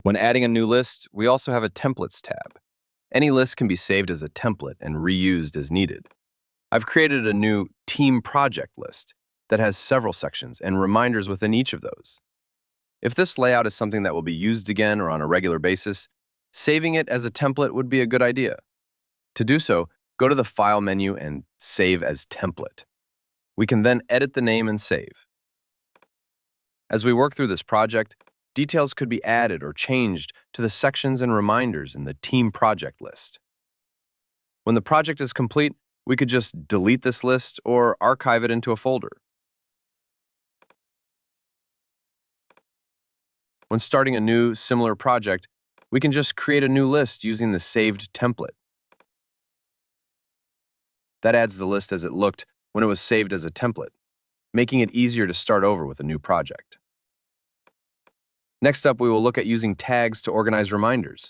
When adding a new list, we also have a Templates tab. Any list can be saved as a template and reused as needed. I've created a new Team Project list that has several sections and reminders within each of those. If this layout is something that will be used again or on a regular basis, saving it as a template would be a good idea. To do so, go to the File menu and Save as Template. We can then edit the name and save. As we work through this project, details could be added or changed to the sections and reminders in the Team Project list. When the project is complete, we could just delete this list or archive it into a folder. When starting a new, similar project, we can just create a new list using the saved template. That adds the list as it looked when it was saved as a template, making it easier to start over with a new project. Next up, we will look at using tags to organize reminders.